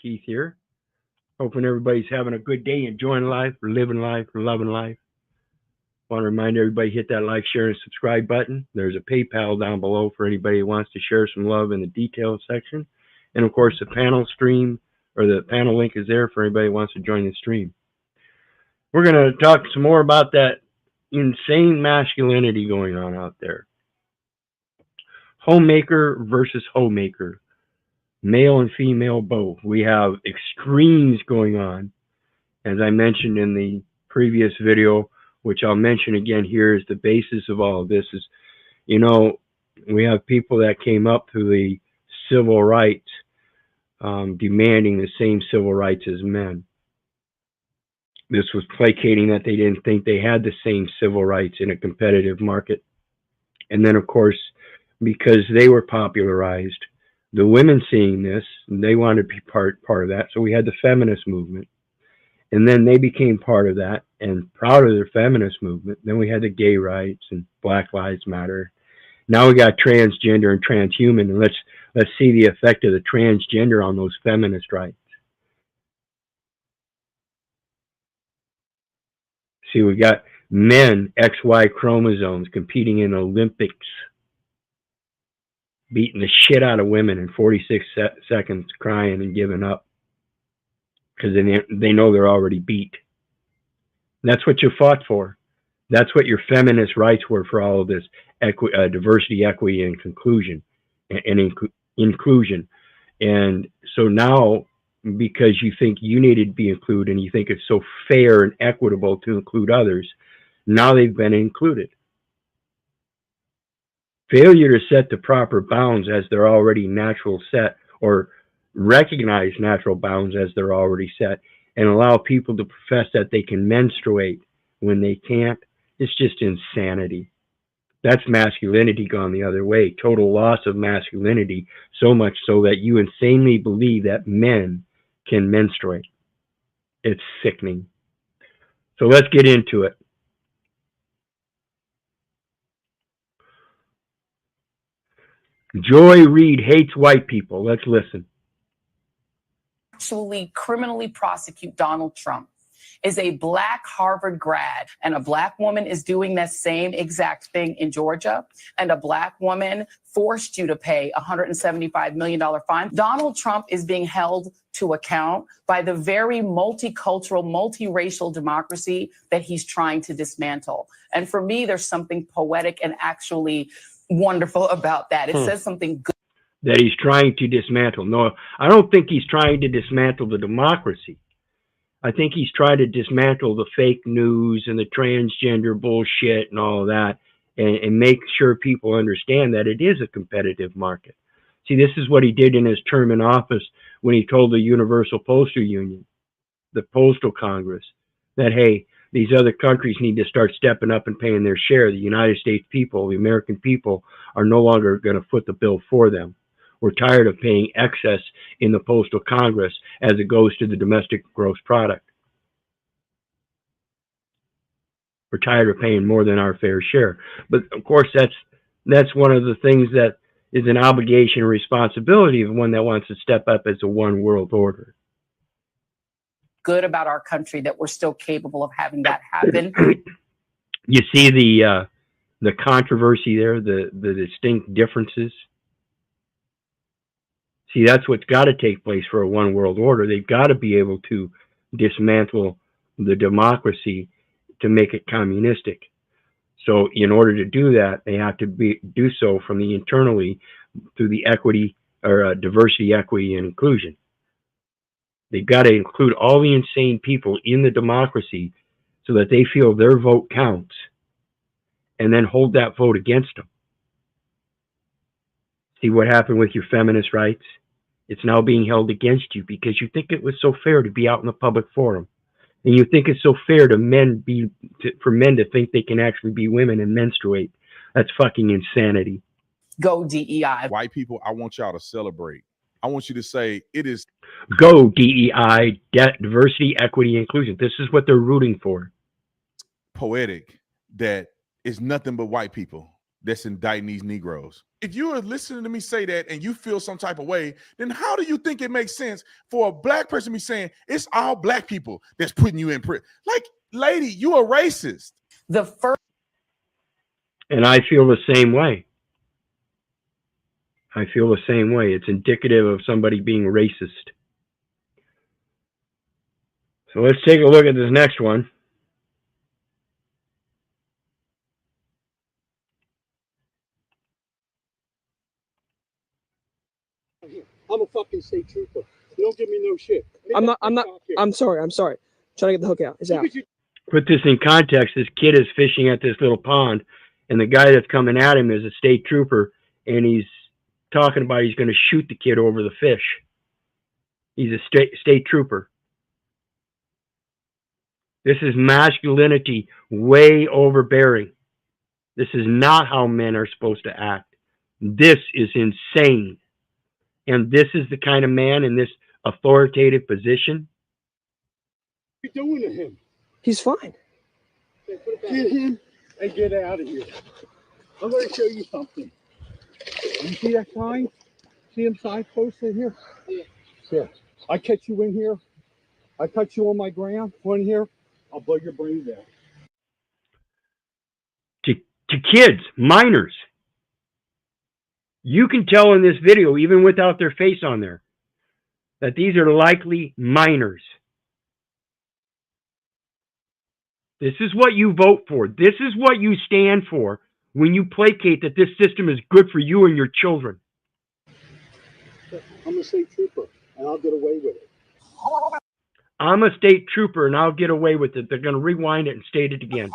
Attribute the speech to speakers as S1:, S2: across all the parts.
S1: Keith here. Hoping everybody's having a good day, enjoying life, or living life, or loving life. Want to remind everybody, hit that like, share, and subscribe button. There's a PayPal down below for anybody who wants to share some love in the details section. And of course, the panel stream, or the panel link is there for anybody who wants to join the stream. We're going to talk some more about that insane masculinity going on out there. Homemaker versus homemaker. Male and female both. We have extremes going on. As I mentioned in the previous video, which I'll mention again here, is the basis of all of this is, we have people that came up through the civil rights, demanding the same civil rights as men. This was placating that they didn't think they had the same civil rights in a competitive market. And then, of course, because they were popularized, the women seeing this, they wanted to be part of that. So we had the feminist movement. And then they became part of that and proud of their feminist movement. Then we had the gay rights and Black Lives Matter. Now we got transgender and transhuman. And let's see the effect of the transgender on those feminist rights. See, we got men, XY chromosomes, competing in Olympics, beating the shit out of women in 46 seconds, crying and giving up because they know they're already beat. And that's what you fought for. That's what your feminist rights were for all of this diversity, equity, and inclusion. And so now, because you think you needed to be included and you think it's so fair and equitable to include others, now they've been included. Failure to set the proper bounds as they're already natural set, or recognize natural bounds as they're already set, and allow people to profess that they can menstruate when they can't, it's just insanity. That's masculinity gone the other way. Total loss of masculinity, so much so that you insanely believe that men can menstruate. It's sickening. So let's get into it. Joy Reid hates white people. Let's listen.
S2: Actually criminally prosecute Donald Trump is a Black Harvard grad, and a Black woman is doing that same exact thing in Georgia, and a Black woman forced you to pay a $175 million fine. Donald Trump is being held to account by the very multicultural, multiracial democracy that he's trying to dismantle. And for me, there's something poetic and actually wonderful about that. It says something good.
S1: That he's trying to dismantle. No, I don't think he's trying to dismantle the democracy. I think he's trying to dismantle the fake news and the transgender bullshit and all of that, and make sure people understand that it is a competitive market. See, this is what he did in his term in office when he told the Universal Postal Union, the Postal Congress, that, hey, these other countries need to start stepping up and paying their share. The United States people, the American people, are no longer going to foot the bill for them. We're tired of paying excess in the Postal Congress as it goes to the domestic gross product. We're tired of paying more than our fair share. But of course, that's one of the things that is an obligation and responsibility of one that wants to step up as a one world order.
S2: Good about our country that we're still capable of having that happen.
S1: You see the controversy there, the distinct differences. See, that's what's got to take place for a one world order. They've got to be able to dismantle the democracy to make it communistic. So in order to do that, they have to do so from the internally through the equity or diversity, equity, and inclusion. They've got to include all the insane people in the democracy so that they feel their vote counts, and then hold that vote against them. See what happened with your feminist rights? It's now being held against you because you think it was so fair to be out in the public forum. And you think it's so fair for men to think they can actually be women and menstruate. That's fucking insanity.
S2: Go DEI.
S3: White people, I want y'all to celebrate. I want you to say it is.
S1: Go DEI, diversity, equity, inclusion. This is what they're rooting for.
S3: Poetic that it's nothing but white people that's indicting these Negroes. If you are listening to me say that and you feel some type of way, then how do you think it makes sense for a black person to be saying it's all black people that's putting you in prison? Like, lady, you a racist.
S2: The first.
S1: And I feel the same way. I feel the same way. It's indicative of somebody being racist. So let's take a look at this next one.
S4: I'm a fucking state trooper. You don't give me no shit. I'm sorry. I'm trying to get the hook out. It's out.
S1: Put this in context. This kid is fishing at this little pond, and the guy that's coming at him is a state trooper, and he's talking about he's going to shoot the kid over the fish. He's a state trooper. This is masculinity way overbearing. This is not how men are supposed to act. This is insane. And this is the kind of man in this authoritative position.
S4: What are you doing to him?
S5: He's fine.
S4: Get him and get out of here. I'm going to show you something. You see that sign? See them signposts in here? Yeah. I catch you in here. I touch you on my ground. One here. I'll blow your brains out.
S1: To kids, minors. You can tell in this video, even without their face on there, that these are likely minors. This is what you vote for. This is what you stand for when you placate that this system is good for you and your children.
S4: I'm a state trooper, and I'll get away with it.
S1: I'm a state trooper, and I'll get away with it. They're going to rewind it and state it again.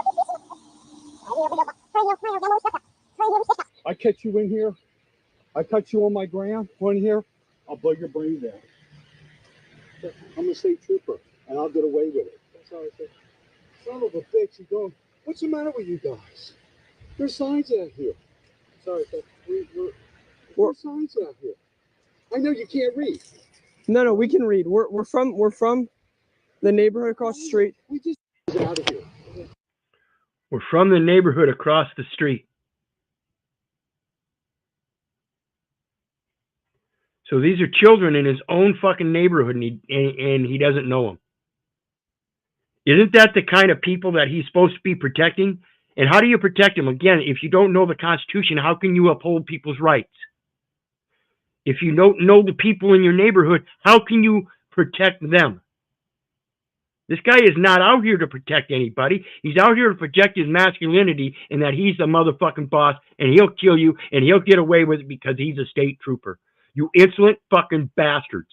S4: I catch you in here. I touch you on my ground. One here. I'll blow your brains out. I'm a state trooper, and I'll get away with it. That's how I say. Son of a bitch, you going, what's the matter with you guys? There's signs out here. Sorry, there's signs out here. I know you can't read.
S5: No, we can read. We're from the neighborhood across the street.
S4: We just out of here.
S1: We're from the neighborhood across the street. So these are children in his own fucking neighborhood, and he doesn't know them. Isn't that the kind of people that he's supposed to be protecting? And how do you protect them? Again, if you don't know the Constitution, how can you uphold people's rights? If you don't know the people in your neighborhood, how can you protect them? This guy is not out here to protect anybody. He's out here to protect his masculinity and that he's the motherfucking boss, and he'll kill you, and he'll get away with it because he's a state trooper. You insolent fucking bastards.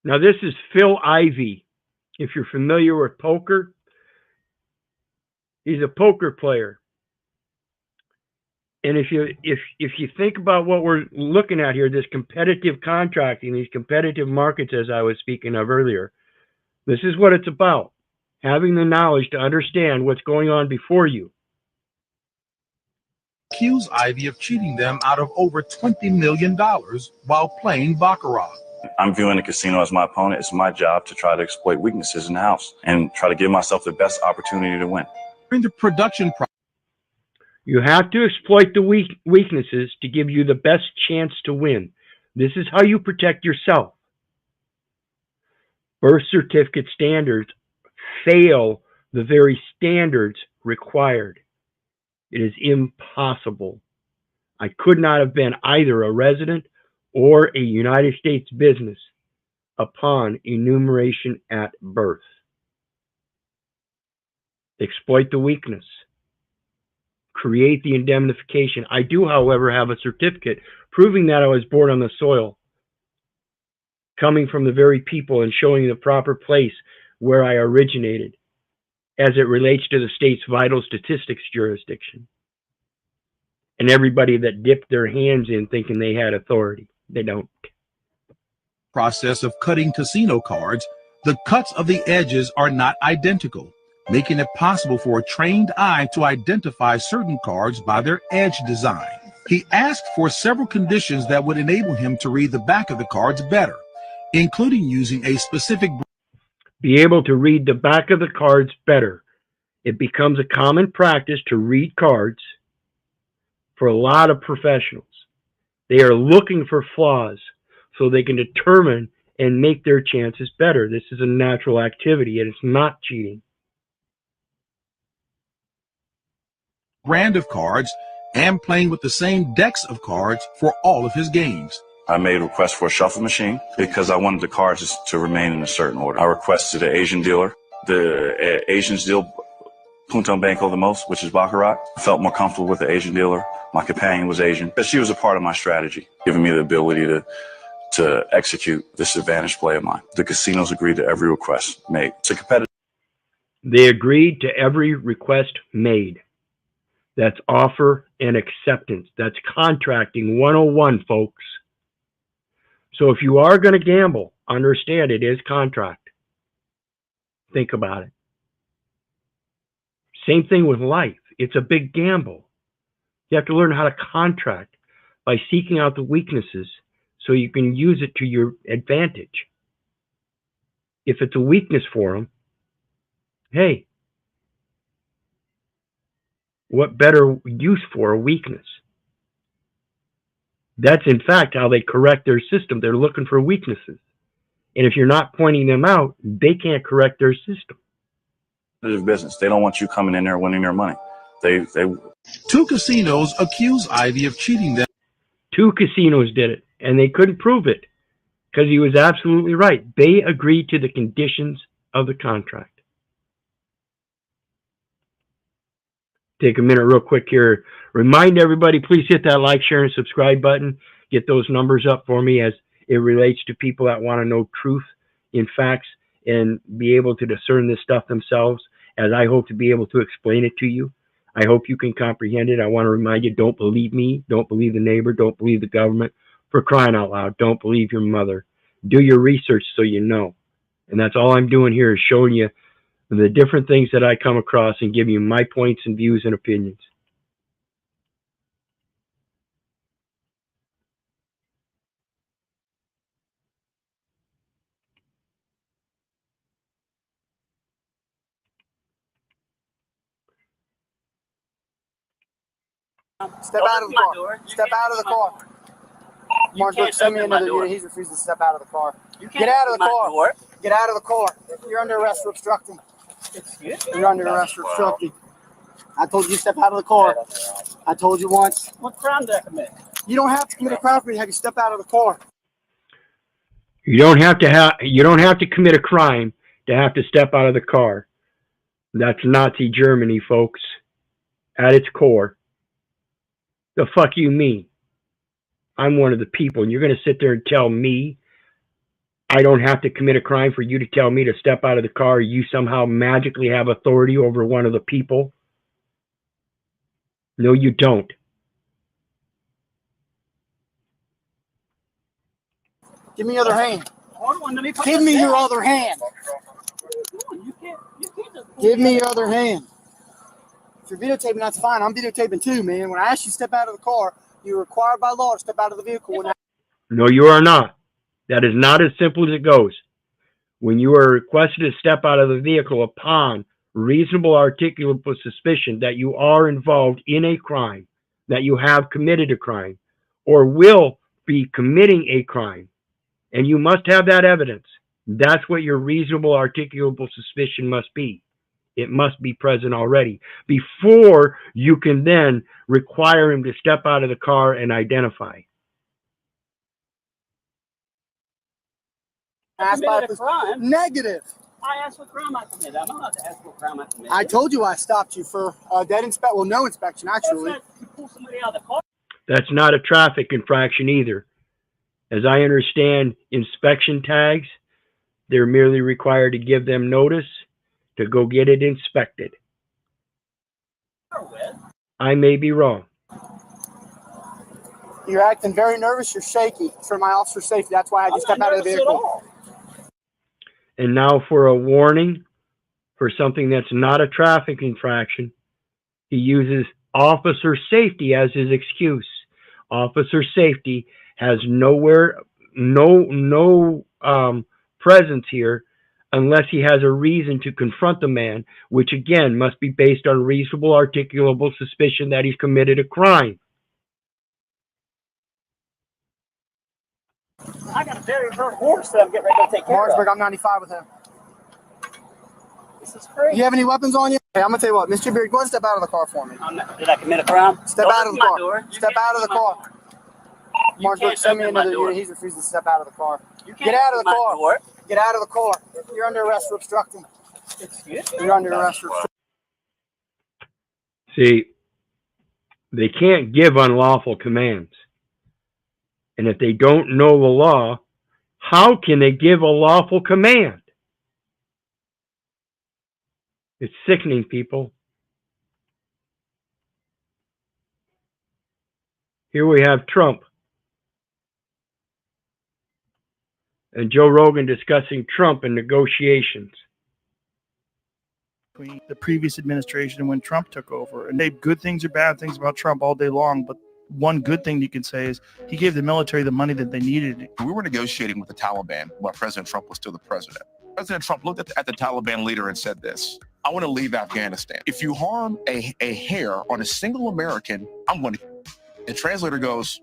S1: Now this is Phil Ivey. If you're familiar with poker, he's a poker player. And if you think about what we're looking at here, this competitive contracting, these competitive markets, as I was speaking of earlier, this is what it's about. Having the knowledge to understand what's going on before you.
S6: Accuse Ivy of cheating them out of over $20 million while playing Baccarat.
S7: I'm viewing the casino as my opponent. It's my job to try to exploit weaknesses in the house and try to give myself the best opportunity to win.
S6: During the production process,
S1: you have to exploit the weaknesses to give you the best chance to win. This is how you protect yourself. Birth certificate standards fail the very standards required. It is impossible. I could not have been either a resident or a United States business upon enumeration at birth. Exploit the weakness. Create the indemnification. I do, however, have a certificate proving that I was born on the soil, coming from the very people and showing the proper place where I originated as it relates to the state's vital statistics jurisdiction. And everybody that dipped their hands in thinking they had authority. They don't.
S6: Process of cutting casino cards, the cuts of the edges are not identical, making it possible for a trained eye to identify certain cards by their edge design. He asked for several conditions that would enable him to read the back of the cards better, including using a specific
S1: Be able to read the back of the cards better. It becomes a common practice to read cards for a lot of professionals. They are looking for flaws so they can determine and make their chances better. This is a natural activity and it's not cheating.
S6: brand of cards and playing with the same decks of cards for all of his games.
S7: I made a request for a shuffle machine because I wanted the cards to remain in a certain order. I requested an Asian dealer. The Asians deal Punto Banco the most, which is Baccarat. I felt more comfortable with the Asian dealer. My companion was Asian, but she was a part of my strategy, giving me the ability to execute this advantage play of mine. The casinos agreed to every request made. It's a competitive.
S1: They agreed to every request made. That's offer and acceptance. That's contracting 101, folks. So if you are going to gamble, understand it is contract. Think about it. Same thing with life. It's a big gamble. You have to learn how to contract by seeking out the weaknesses so you can use it to your advantage. If it's a weakness for them, hey, what better use for a weakness? That's in fact how they correct their system. They're looking for weaknesses. And if you're not pointing them out, they can't correct their system.
S7: Business. They don't want you coming in there winning their money. They
S6: Two casinos accuse Ivy of cheating them.
S1: 2 casinos did it, and they couldn't prove it because he was absolutely right. They agreed to the conditions of the contract. Take a minute real quick here. Remind everybody, please hit that like, share, and subscribe button. Get those numbers up for me as it relates to people that want to know truth in facts and be able to discern this stuff themselves, as I hope to be able to explain it to you. I hope you can comprehend it. I want to remind you, don't believe me, don't believe the neighbor, don't believe the government. For crying out loud, don't believe your mother. Do your research so you know. And that's all I'm doing here is showing you the different things that I come across and give you my points and views and opinions.
S8: Step out of the car. Step out of the car. Mark, send me another unit. He's refused to step out of the car. Get out of the car. Get out of the car. You're under arrest for obstructing. You're under arrest for obstructing. I told you to step out of the car. I told you once.
S9: What crime did I commit?
S8: You don't have to commit a crime for you. Have you step out of the car?
S1: You don't have to commit a crime to have to step out of the car. That's Nazi Germany, folks. At its core. The fuck you mean? I'm one of the people, and you're going to sit there and tell me I don't have to commit a crime for you to tell me to step out of the car? You somehow magically have authority over one of the people? No, you don't.
S8: Give me your other hand.
S9: Hold on, let me
S8: Give me your other hand.
S9: You can't just
S8: Give me your other hand. If you're videotaping, that's fine. I'm videotaping too, man. When I asked you to step out of the car, you're required by law to step out of the vehicle.
S1: No, you are not. That is not as simple as it goes. When you are requested to step out of the vehicle upon reasonable articulable suspicion that you are involved in a crime, that you have committed a crime, or will be committing a crime, and you must have that evidence, that's what your reasonable articulable suspicion must be. It must be present already before you can then require him to step out of the car and identify.
S9: I committed a crime.
S8: Negative.
S9: I asked what crime I committed. I'm not to ask what crime I committed.
S8: I told you I stopped you for dead inspection. Well, no inspection, actually.
S9: You pull somebody out of the car.
S1: That's not a traffic infraction either. As I understand inspection tags, they're merely required to give them notice to go get it inspected. I may be wrong.
S8: You're acting very nervous. You're shaky. It's for my officer's safety. That's why I had you step out of the vehicle.
S1: And now for a warning for something that's not a traffic infraction, he uses officer safety as his excuse. Officer safety has no presence here unless he has a reason to confront the man, which again must be based on reasonable, articulable suspicion that he's committed a crime.
S9: I got a very hurt horse that I'm getting ready to take care
S8: Martinsburg,
S9: of.
S8: I'm 95 with him.
S9: This is crazy.
S8: You have any weapons on you? Hey, I'm gonna tell you what, Mr. Beard, go ahead and step out of the car for me.
S9: Did I commit a crime?
S8: Step
S9: Don't
S8: out of the
S9: open my
S8: car.
S9: door.
S8: Step out of the car. Martinsburg, send me another unit. He's refusing to step out of the car. Get out of the car. Get out of the car. You're under arrest for obstructing.
S9: Excuse me?
S8: You're under arrest for obstructing.
S1: See, they can't give unlawful commands. And if they don't know the law, how can they give a lawful command? It's sickening, people. Here we have Trump and Joe Rogan discussing Trump and negotiations.
S10: The previous administration and when Trump took over, and they good things or bad things about Trump all day long, but one good thing you can say is he gave the military the money that they needed.
S11: We were negotiating with the Taliban while President Trump was still the president. President Trump looked at the Taliban leader and said this: I want to leave Afghanistan. If you harm a hair on a single American, I'm going to. The translator goes,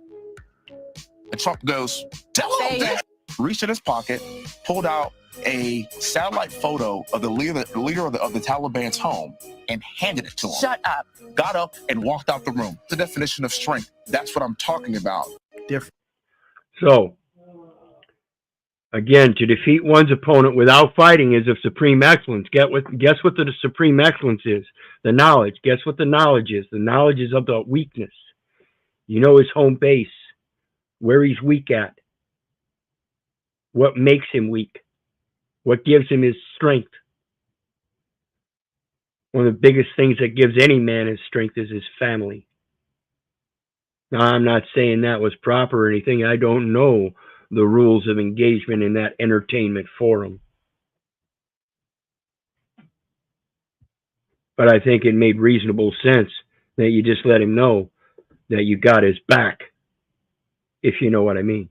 S11: and Trump goes, tell him this. Reached in his pocket, pulled out a satellite photo of the leader of the Taliban's home and handed it to him.
S2: Shut up.
S11: Got up and walked out the room. The definition of strength. That's what I'm talking about.
S1: So, again, to defeat one's opponent without fighting is of supreme excellence. Guess what the supreme excellence is? The knowledge. Guess what the knowledge is? The knowledge is of the weakness. You know his home base, where he's weak at, what makes him weak, what gives him his strength. One of the biggest things that gives any man his strength is his family. Now, I'm not saying that was proper or anything. I don't know the rules of engagement in that entertainment forum. But I think it made reasonable sense that you just let him know that you got his back, if you know what I mean.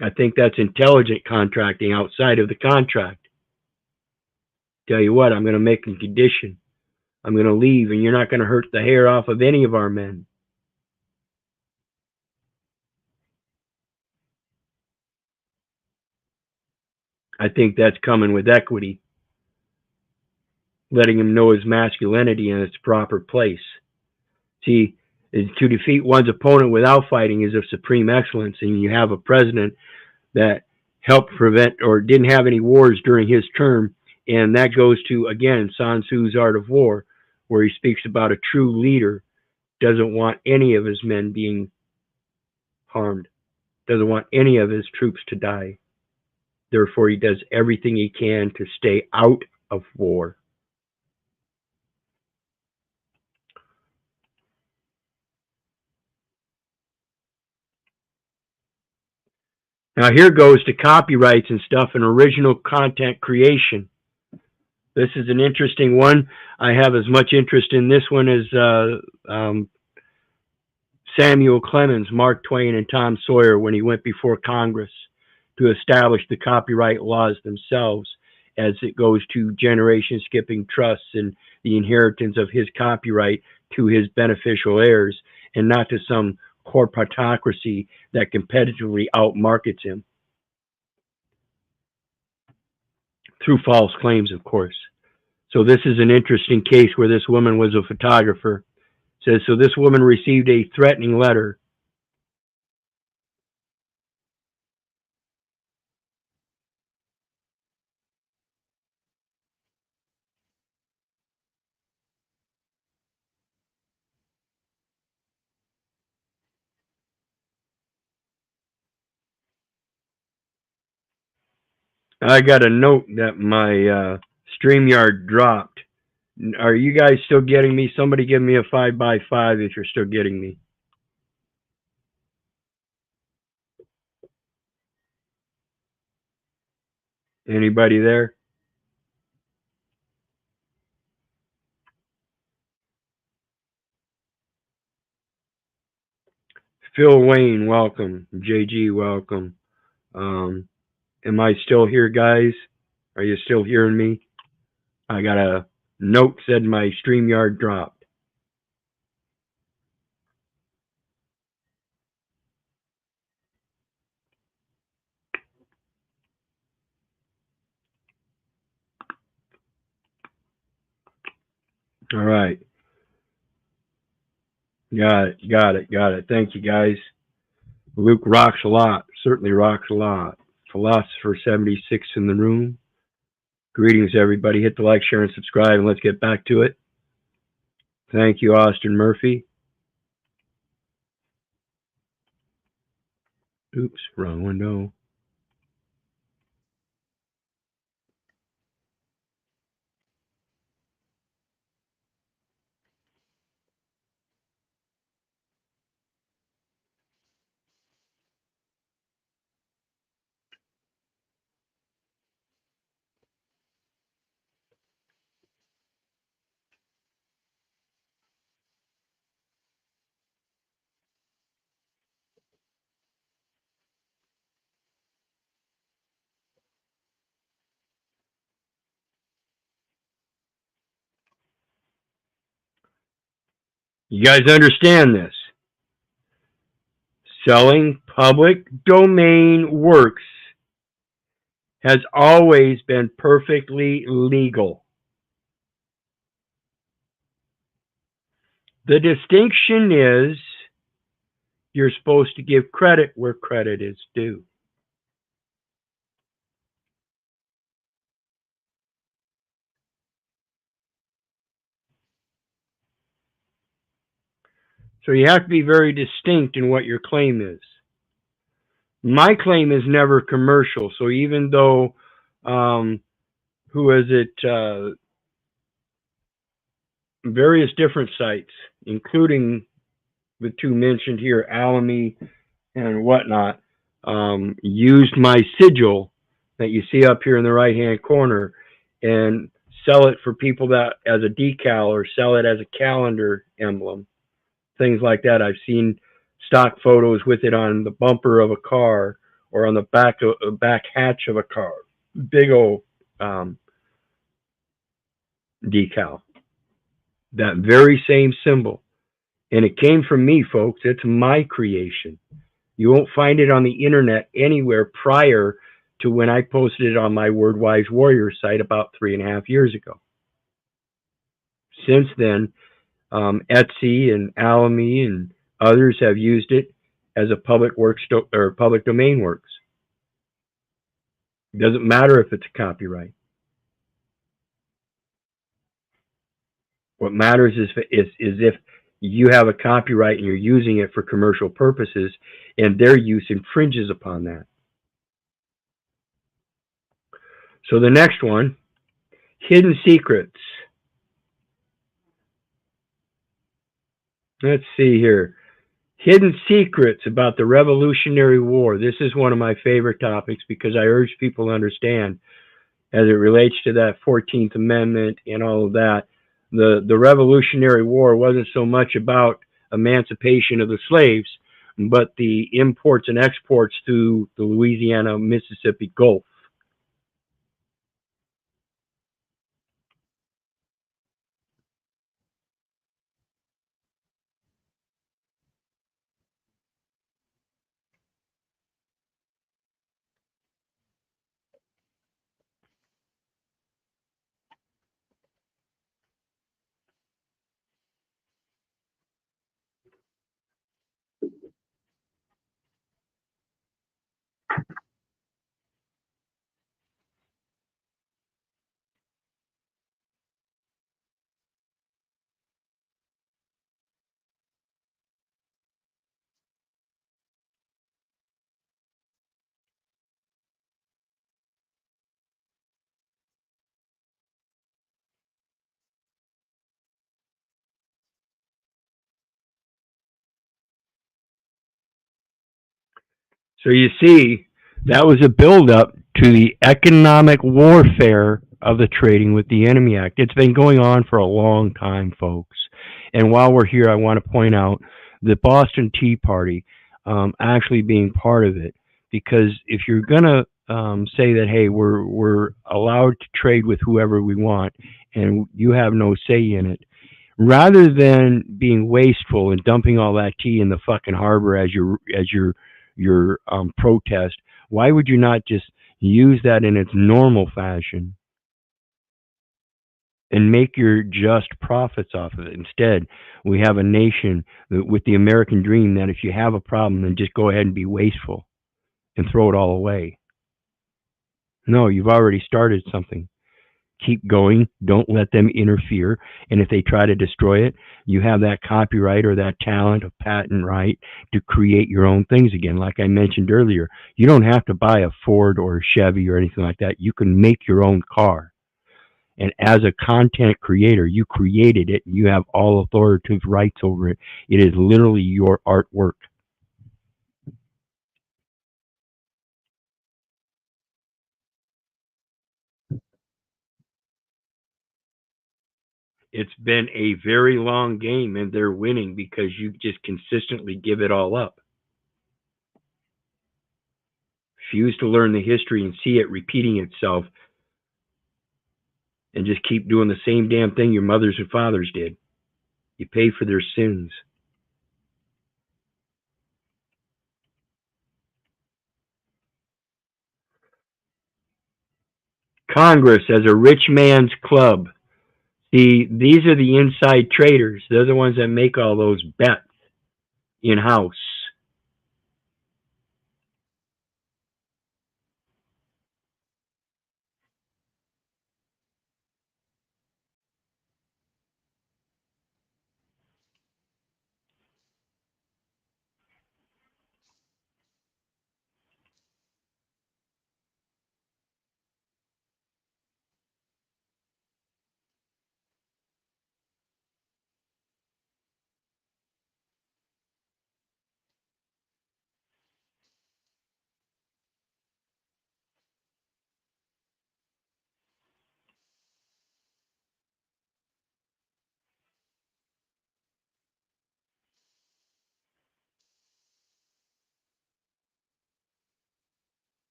S1: I think that's intelligent contracting outside of the contract. Tell you what, I'm going to make a condition. I'm going to leave, and you're not going to hurt the hair off of any of our men. I think that's coming with equity. Letting him know his masculinity in its proper place. See, to defeat one's opponent without fighting is of supreme excellence, and you have a president that helped prevent or didn't have any wars during his term, and that goes to, again, Sun Tzu's Art of War, where he speaks about a true leader doesn't want any of his men being harmed, doesn't want any of his troops to die. Therefore, he does everything he can to stay out of war. Now here goes to copyrights and stuff and original content creation. This is an interesting one. I have as much interest in this one as Samuel Clemens, Mark Twain, and Tom Sawyer when he went before Congress to establish the copyright laws themselves as it goes to generation skipping trusts and the inheritance of his copyright to his beneficial heirs and not to some corporatocracy that competitively outmarkets him. Through false claims, of course. So this is an interesting case where this woman was a photographer. It says, so this woman received a threatening letter. I got a note that my StreamYard dropped. Are you guys still getting me? Somebody give me a 5x5 if you're still getting me. Anybody there? Phil Wayne, welcome. JG, welcome. Am I still here, guys? Are you still hearing me? I got a note said my StreamYard dropped. All right. Got it. Thank you, guys. Luke rocks a lot. Certainly rocks a lot. Philosopher 76 in the room. Greetings, everybody. Hit the like, share, and subscribe, and let's get back to it. Thank you, Austin Murphy. Oops, wrong window. You guys understand this? Selling public domain works has always been perfectly legal. The distinction is you're supposed to give credit where credit is due. So you have to be very distinct in what your claim is. My claim is never commercial. So even though, various different sites, including the two mentioned here, Alamy and whatnot, used my sigil that you see up here in the right-hand corner and sell it for people that as a decal or sell it as a calendar emblem, things like that. I've seen stock photos with it on the bumper of a car or on the back hatch of a car. Big old decal. That very same symbol. And it came from me, folks. It's my creation. You won't find it on the internet anywhere prior to when I posted it on my Wyrd Wise Warrior site about 3.5 years ago. Since then, Etsy and Alamy and others have used it as a public domain works. It doesn't matter if it's a copyright. What matters is if you have a copyright and you're using it for commercial purposes and their use infringes upon that. So the next one, hidden secrets. Let's see here. Hidden secrets about the Revolutionary War. This is one of my favorite topics because I urge people to understand as it relates to that 14th Amendment and all of that. The Revolutionary War wasn't so much about emancipation of the slaves, but the imports and exports through the Louisiana-Mississippi Gulf. So you see, that was a buildup to the economic warfare of the Trading with the Enemy Act. It's been going on for a long time, folks. And while we're here, I want to point out the Boston Tea Party actually being part of it. Because if you're gonna say that, hey, we're allowed to trade with whoever we want, and you have no say in it, rather than being wasteful and dumping all that tea in the fucking harbor as your protest, why would you not just use that in its normal fashion and make your just profits off of it? Instead, we have a nation with the American dream that if you have a problem, then just go ahead and be wasteful and throw it all away. No, you've already started something. Keep going. Don't let them interfere. And if they try to destroy it, you have that copyright or that talent of patent right to create your own things again. Like I mentioned earlier, you don't have to buy a Ford or a Chevy or anything like that. You can make your own car. And as a content creator, you created it. You have all authoritative rights over it. It is literally your artwork. It's been a very long game, and they're winning because you just consistently give it all up. Refuse to learn the history and see it repeating itself, and just keep doing the same damn thing your mothers and fathers did. You pay for their sins. Congress as a rich man's club. See, these are the inside traders. They're the ones that make all those bets in-house.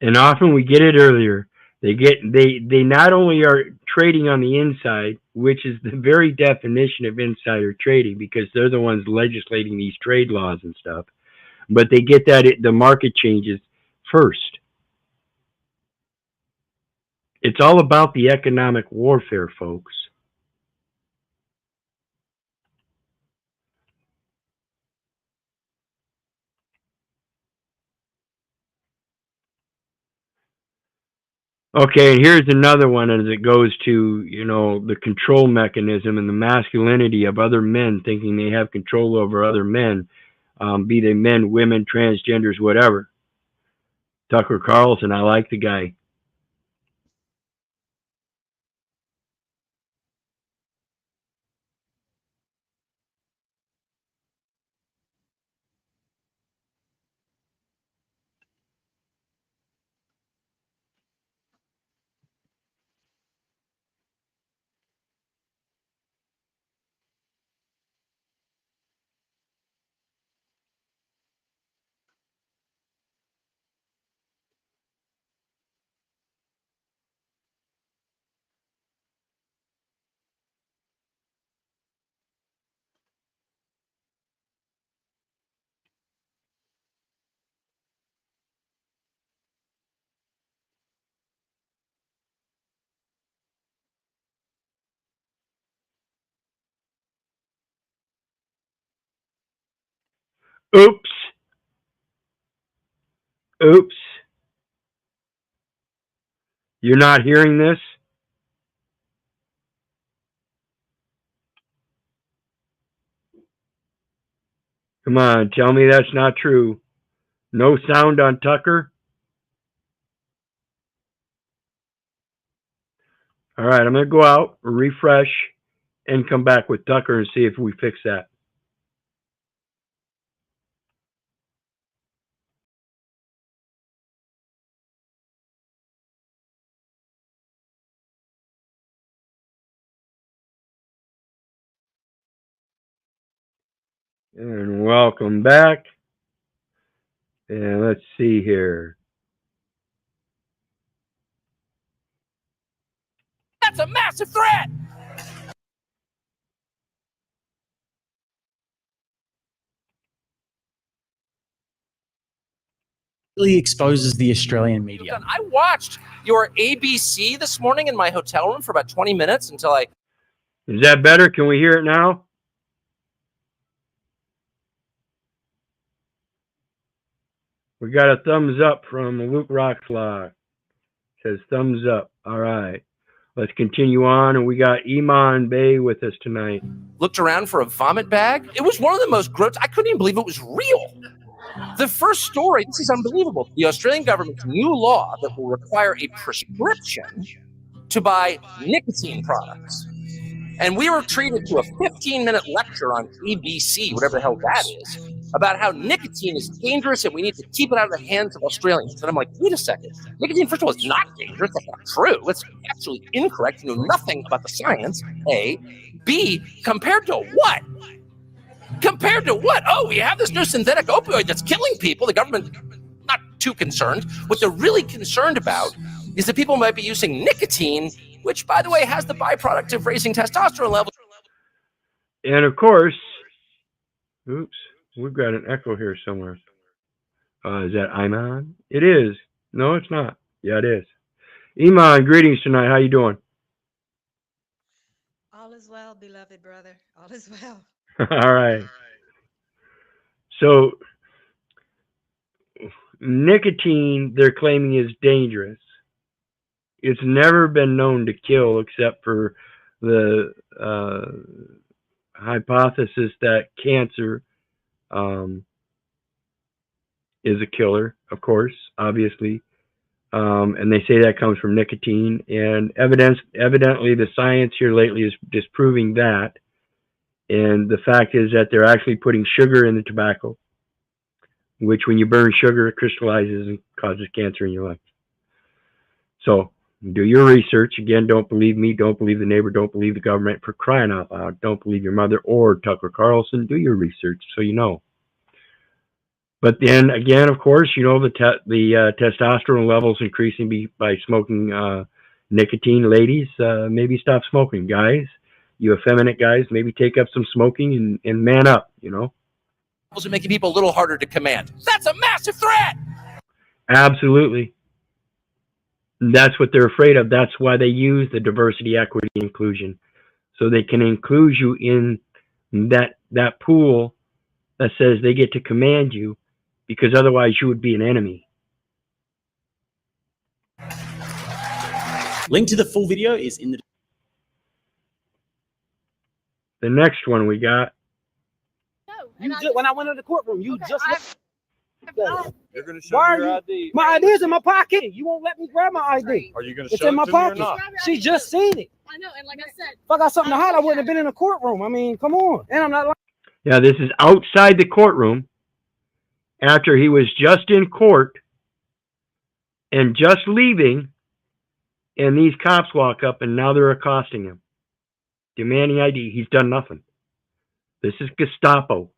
S1: And often we get it earlier. They not only are trading on the inside, which is the very definition of insider trading, because they're the ones legislating these trade laws and stuff, but they get that the market changes first. It's all about the economic warfare, folks. Okay, and here's another one as it goes to, the control mechanism and the masculinity of other men thinking they have control over other men, be they men, women, transgenders, whatever. Tucker Carlson, I like the guy. Oops. Oops. You're not hearing this? Come on, tell me that's not true. No sound on Tucker? All right, I'm going to go out, refresh, and come back with Tucker and see if we fix that. And welcome back. And let's see here.
S12: That's a massive threat.
S13: Really exposes the Australian media.
S12: I watched your ABC this morning in my hotel room for about 20 minutes until I...
S1: Is that better? Can we hear it now? We got a thumbs up from Luke Rockflock. Says thumbs up. All right. Let's continue on. And we got Iman Bey with us tonight.
S12: Looked around for a vomit bag. It was one of the most gross. I couldn't even believe it was real. The first story, this is unbelievable. The Australian government's new law that will require a prescription to buy nicotine products. And we were treated to a 15-minute lecture on ABC, whatever the hell that is, about how nicotine is dangerous and we need to keep it out of the hands of Australians. And I'm like, wait a second. Nicotine, first of all, is not dangerous. That's not true. It's absolutely incorrect. You know nothing about the science, A. B, compared to what? Compared to what? Oh, we have this new synthetic opioid that's killing people. The government not too concerned. What they're really concerned about is that people might be using nicotine, which, by the way, has the byproduct of raising testosterone levels.
S1: And of course, oops, we've got an echo here somewhere. Is that Iman? It is. No, it's not. Yeah, it is. Iman, greetings tonight. How you doing?
S14: All is well, beloved brother. All is well.
S1: All right. So, nicotine, they're claiming, is dangerous. It's never been known to kill, except for the hypothesis that cancer is a killer, of course, obviously. And they say that comes from nicotine. And evidently, the science here lately is disproving that. And the fact is that they're actually putting sugar in the tobacco, which when you burn sugar, it crystallizes and causes cancer in your lungs. So do your research. Again, don't believe me. Don't believe the neighbor. Don't believe the government, for crying out loud. Don't believe your mother or Tucker Carlson. Do your research so you know. But then again, of course, you know, the testosterone levels increasing by smoking nicotine. Ladies, maybe stop smoking. Guys, you effeminate guys, maybe take up some smoking and man up, you know.
S12: Are making people a little harder to command. That's a massive threat.
S1: Absolutely. That's what they're afraid of. That's why they use the diversity, equity, inclusion, so they can include you in that pool that says they get to command you, because otherwise you would be an enemy.
S13: Link to the full video is in the...
S1: The next one we got.
S15: When I went in the courtroom, you just...
S16: You're going to show me your ID.
S15: My ID is in my pocket. You won't let me grab my ID.
S16: Are you going to
S15: It's
S16: show
S15: in my
S16: it to me or
S15: pocket.
S16: not?
S15: She just seen it.
S14: I know, and like I said,
S15: If I got something to hide, I wouldn't have been in the courtroom. I mean, come on. And I'm not lying.
S1: Yeah, this is outside the courtroom after he was just in court and just leaving, and these cops walk up and now they're accosting him, demanding ID. He's done nothing. This is Gestapo.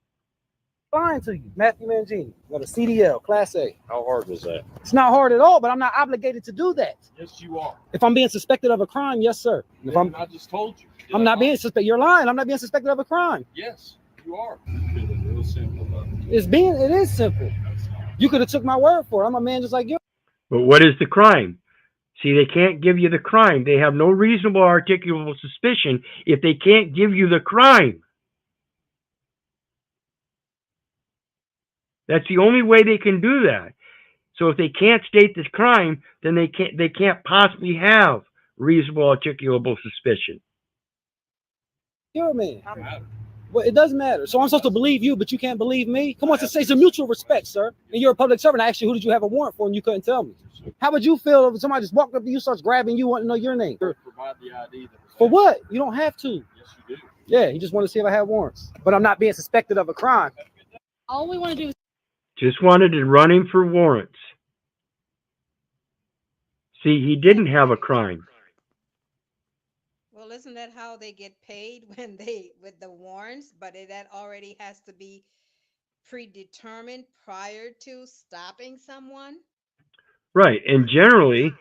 S15: Lying to you, Matthew Mangini. Got a CDL, Class A.
S16: How hard was that?
S15: It's not hard at all, but I'm not obligated to do that.
S16: Yes, you are.
S15: If I'm being suspected of a crime, yes, sir. If
S16: I just told you.
S15: I'm not being suspected. You're lying. I'm not being suspected of a crime.
S16: Yes, you are. It's real simple.
S15: It is simple. You could have took my word for it. I'm a man just like you.
S1: But what is the crime? See, they can't give you the crime. They have no reasonable articulable suspicion if they can't give you the crime. That's the only way they can do that. So if they can't state this crime, then they can't possibly have reasonable articulable suspicion.
S15: You're a man. Well, it doesn't matter. So I'm supposed to believe you, but you can't believe me? Come on, it's a mutual respect, sir. And you're a public servant. I asked you, who did you have a warrant for, and you couldn't tell me. How would you feel if somebody just walked up to you, starts grabbing you, want to know your name?
S16: Provide the ID.
S15: For what? You don't have to.
S16: Yes, you do.
S15: Yeah, you just want to see if I have warrants. But I'm not being suspected of a crime.
S14: all we want to do is
S1: Just wanted to run him for warrants. See, he didn't have a crime.
S14: isn't that how they get paid when with the warrants? But that already has to be predetermined prior to stopping someone.
S1: Right. And generally,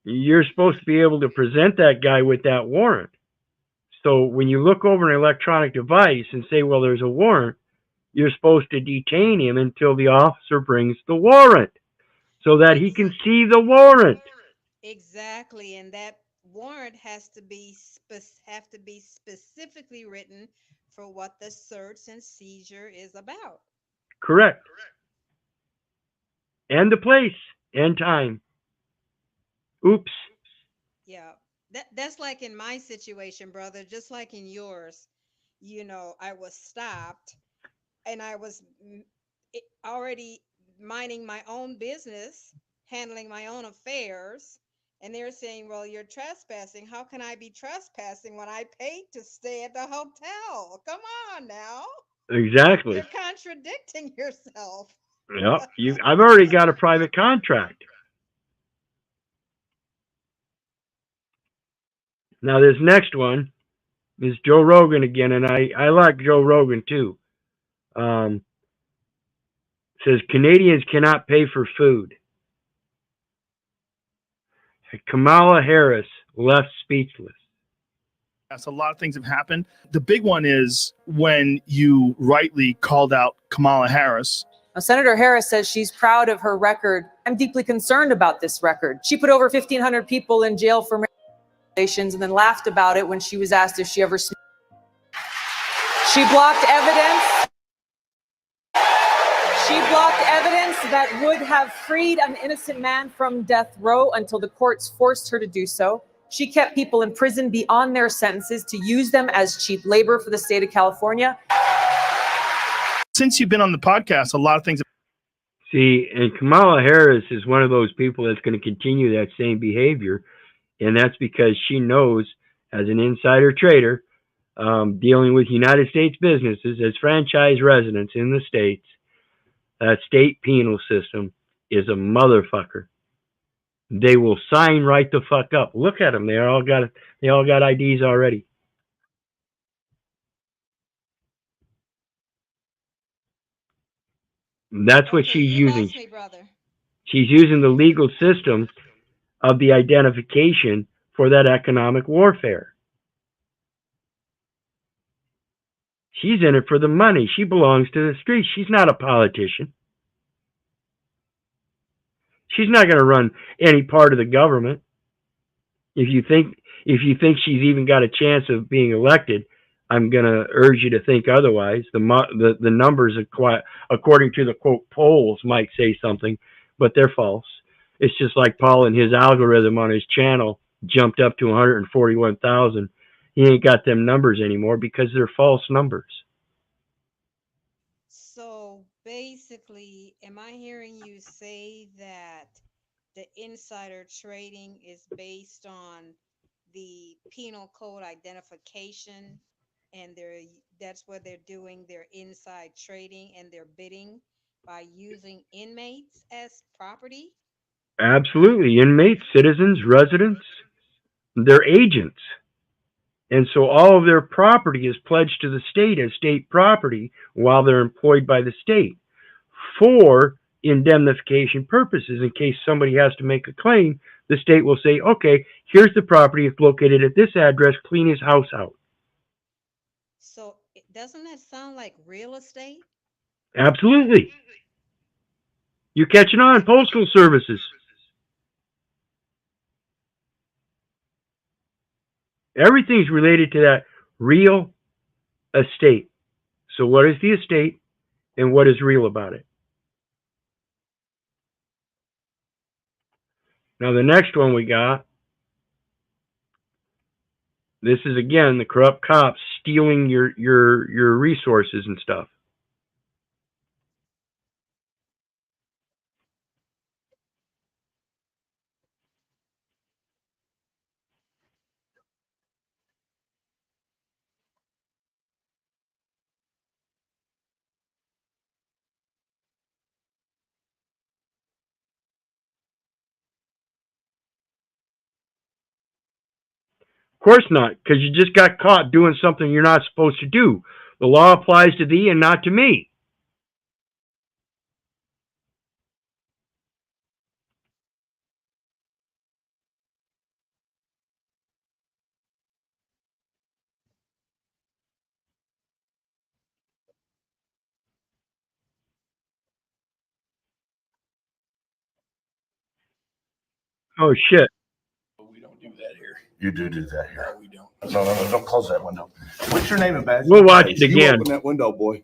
S1: you're supposed to be able to present that guy with that warrant. So when you look over an electronic device and say, well, there's a warrant, you're supposed to detain him until the officer brings the warrant so that he can see the warrant.
S14: Exactly, and that warrant has to be specifically written for what the search and seizure is about.
S1: Correct. And the place and time. Oops.
S14: Yeah, that's like in my situation, brother, just like in yours. I was stopped and I was already minding my own business, handling my own affairs, and they're saying, "Well, you're trespassing. How can I be trespassing when I paid to stay at the hotel? Come on now."
S1: Exactly.
S14: You're contradicting yourself.
S1: Yep. I've already got a private contract. Now this next one is Joe Rogan again, and I like Joe Rogan too. Says Canadians cannot pay for food. Kamala Harris left speechless.
S10: Yes, a lot of things have happened. The big one is when you rightly called out Kamala Harris.
S17: Now, Senator Harris says she's proud of her record. I'm deeply concerned about this record. She put over 1,500 people in jail for relations and then laughed about it when she was asked if she ever. She blocked evidence. She blocked evidence that would have freed an innocent man from death row until the courts forced her to do so. She kept people in prison beyond their sentences to use them as cheap labor for the state of California.
S10: Since you've been on the podcast, a lot of things.
S1: See, and Kamala Harris is one of those people that's going to continue that same behavior, and that's because she knows, as an insider trader, dealing with United States businesses as franchise residents in the states, that state penal system is a motherfucker. They will sign right the fuck up. Look at them; they all got IDs already. That's what she's using.
S14: Me, brother.
S1: She's using the legal system of the identification for that economic warfare. She's in it for the money. She belongs to the streets. She's not a politician. She's not going to run any part of the government. If you think she's even got a chance of being elected, I'm going to urge you to think otherwise. The numbers, according to the quote polls, might say something, but they're false. It's just like Paul and his algorithm on his channel jumped up to 141,000. He ain't got them numbers anymore because they're false numbers.
S14: So basically, am I hearing you say that the insider trading is based on the penal code identification, and that's where they're doing their inside trading and they're bidding by using inmates as property?
S1: Absolutely. Inmates, citizens, residents, they're agents. And so all of their property is pledged to the state as state property while they're employed by the state for indemnification purposes. In case somebody has to make a claim, the state will say, okay, here's the property. It's located at this address. Clean his house out.
S14: So doesn't that sound like real estate?
S1: Absolutely. You're catching on. Postal services. Everything's related to that real estate. So what is the estate and what is real about it? Now the next one we got, this is again the corrupt cops stealing your resources and stuff. Of course not, because you just got caught doing something you're not supposed to do. The law applies to thee and not to me. Oh, shit.
S18: We don't do that here.
S19: You do that here.
S18: No, we don't.
S19: No, don't close that window. What's your name and badge?
S1: We'll watch it
S19: You
S1: again.
S19: open that window, boy.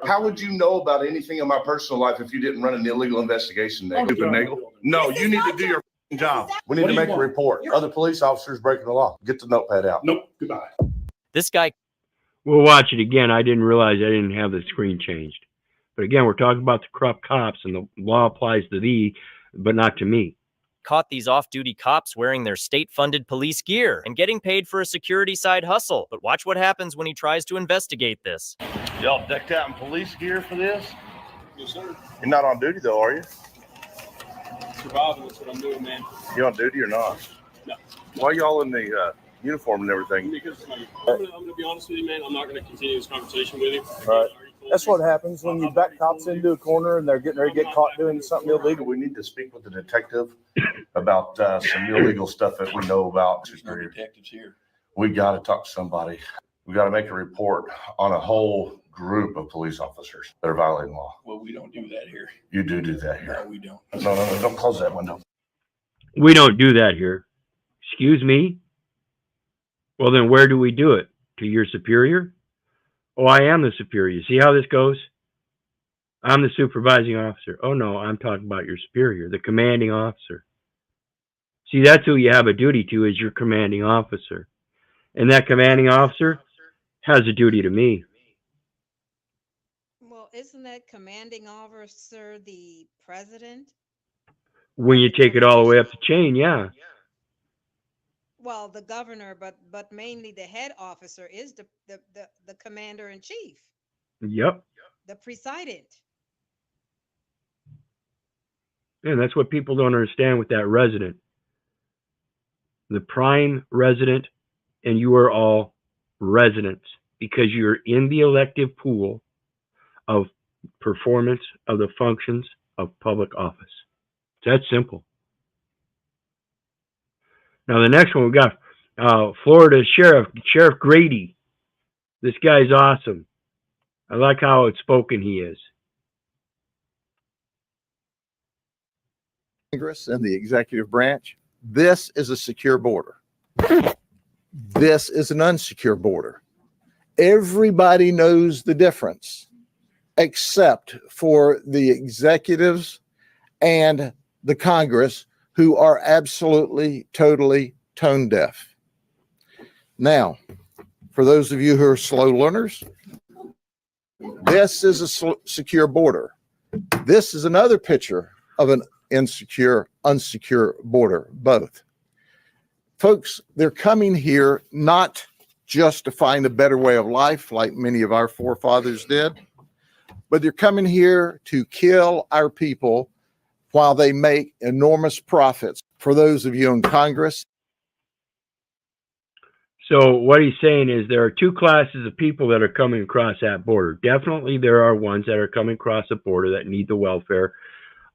S19: How would you know about anything in my personal life if you didn't run an illegal investigation? Stupid nigga. No, you need to do your job. We need to make a report. Other police officers breaking the law. Get the notepad out.
S18: Nope. Goodbye.
S13: This guy.
S1: We'll watch it again. I didn't realize I didn't have the screen changed. But again, we're talking about the corrupt cops, and the law applies to thee, but not to me.
S13: Caught these off-duty cops wearing their state-funded police gear and getting paid for a security side hustle. But watch what happens when he tries to investigate this.
S19: Y'all decked out in police gear for this?
S16: Yes, sir.
S19: You're not on duty though, are you?
S16: Surviving, that's what I'm doing, man.
S19: You on duty or not?
S16: No.
S19: Why y'all in the uniform and everything?
S16: Because I'm gonna be honest with you, man. I'm not gonna continue this conversation with you.
S19: Right. That's what happens when you back cops into a corner and they're getting ready to get caught doing something illegal. We need to speak with the detective about some illegal stuff that we know about.
S18: There's no detectives here.
S19: We got to talk to somebody. We got to make a report on a whole group of police officers that are violating law.
S18: Well, we don't do that here.
S19: You do that here.
S18: No, we don't.
S19: No, don't close that window.
S1: We don't do that here. Excuse me? Well, then where do we do it? To your superior? Oh, I am the superior. See how this goes? I'm the supervising officer. Oh, no, I'm talking about your superior, the commanding officer. See, that's who you have a duty to, is your commanding officer. And that commanding officer has a duty to me.
S14: Well, isn't that commanding officer the president?
S1: When you take it all the way up the chain, yeah.
S14: Well, the governor, but mainly the head officer is the commander in chief.
S1: Yep.
S14: The president.
S1: And that's what people don't understand with that resident. The prime resident, and you are all residents because you're in the elective pool of performance of the functions of public office. It's that simple. Now, the next one, we got Florida Sheriff Grady. This guy's awesome. I like how outspoken he is.
S20: Congress and the executive branch. This is a secure border. This is an unsecure border. Everybody knows the difference, except for the executives and the Congress, who are absolutely, totally tone deaf. Now, for those of you who are slow learners, this is a secure border. This is another picture of an insecure, unsecure border, both. Folks, they're coming here not just to find a better way of life like many of our forefathers did, but they're coming here to kill our people while they make enormous profits. For those of you in Congress.
S1: So what he's saying is there are two classes of people that are coming across that border. Definitely there are ones that are coming across the border that need the welfare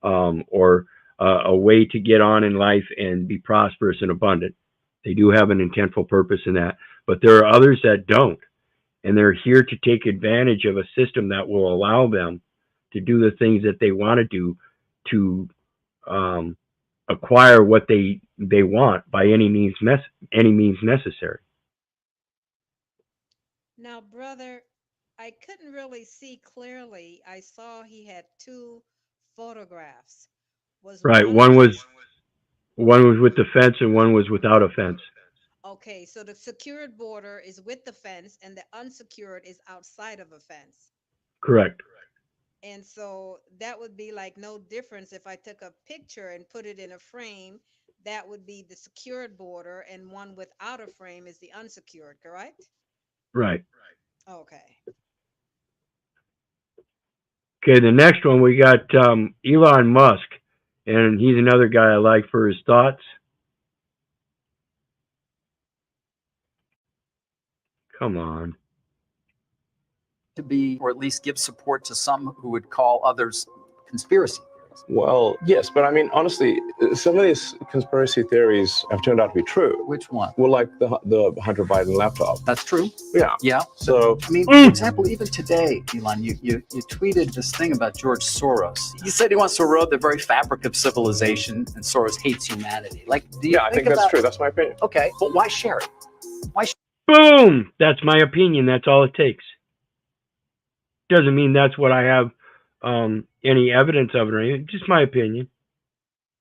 S1: or a way to get on in life and be prosperous and abundant. They do have an intentful purpose in that. But there are others that don't. And they're here to take advantage of a system that will allow them to do the things that they want to do to acquire what they want by any means necessary.
S14: Now, brother, I couldn't really see clearly. I saw he had two photographs.
S1: Right. One was with the fence and one was without a fence.
S14: Okay, so the secured border is with the fence and the unsecured is outside of a fence.
S1: Correct.
S14: And so that would be like no difference if I took a picture and put it in a frame. That would be the secured border, and one without a frame is the unsecured, correct?
S1: Right.
S14: Okay.
S1: Okay, the next one we got Elon Musk, and he's another guy I like for his thoughts. Come on.
S21: To be, or at least give support to some who would call others conspiracy theories.
S22: Well, yes, but I mean, honestly, some of these conspiracy theories have turned out to be true.
S21: Which one?
S22: Well, like the Hunter Biden laptop.
S21: That's true.
S22: Yeah.
S21: Yeah.
S22: So,
S21: I mean, for example, even today, Elon, you tweeted this thing about George Soros. You said he wants to erode the very fabric of civilization, and Soros hates humanity. Like, do you
S22: yeah, I think that's true. That's my opinion.
S21: Okay, but why share it? Why?
S1: Boom! That's my opinion. That's all it takes. Doesn't mean that's what I have any evidence of it or anything. Just my opinion.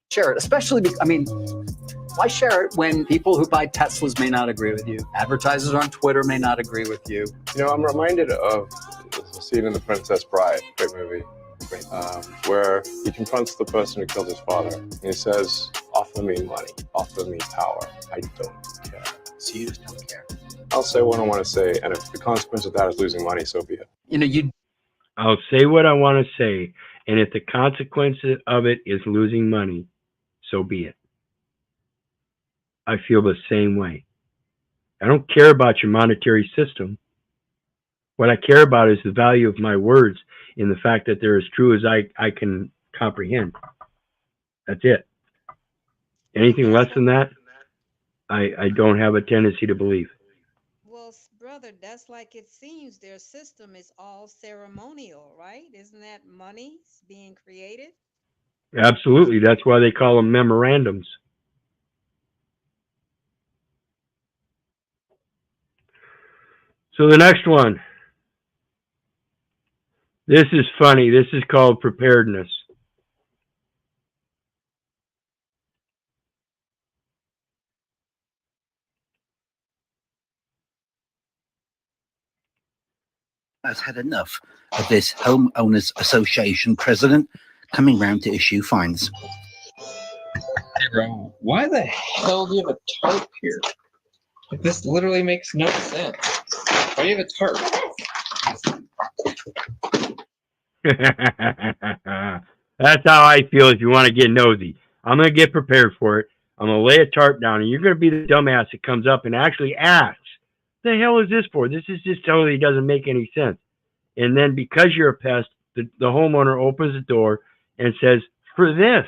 S21: Share it, especially because, I mean, why share it when people who buy Teslas may not agree with you? Advertisers on Twitter may not agree with you.
S22: You know, I'm reminded of the scene in The Princess Bride, great movie, where he confronts the person who killed his father. And he says, offer me money, offer me power. I don't care.
S21: So you just don't care.
S22: I'll say what I want to say, and if the consequence of that is losing money, so be it.
S21: You know,
S1: I'll say what I want to say, and if the consequence of it is losing money, so be it. I feel the same way. I don't care about your monetary system. What I care about is the value of my words and the fact that they're as true as I can comprehend. That's it. Anything less than that, I don't have a tendency to believe.
S14: Well, brother, that's like it seems their system is all ceremonial, right? Isn't that money being created?
S1: Absolutely. That's why they call them memorandums. So the next one. This is funny. This is called preparedness.
S23: Has had enough of this homeowners association president coming round to issue fines.
S24: Hey bro, why the hell do you have a tarp here? Like, this literally makes no sense. Why do you have a tarp?
S1: That's how I feel if you want to get nosy. I'm going to get prepared for it. I'm going to lay a tarp down, and you're going to be the dumbass that comes up and actually asks, the hell is this for? This is just totally doesn't make any sense. And then because you're a pest, the homeowner opens the door and says, for this,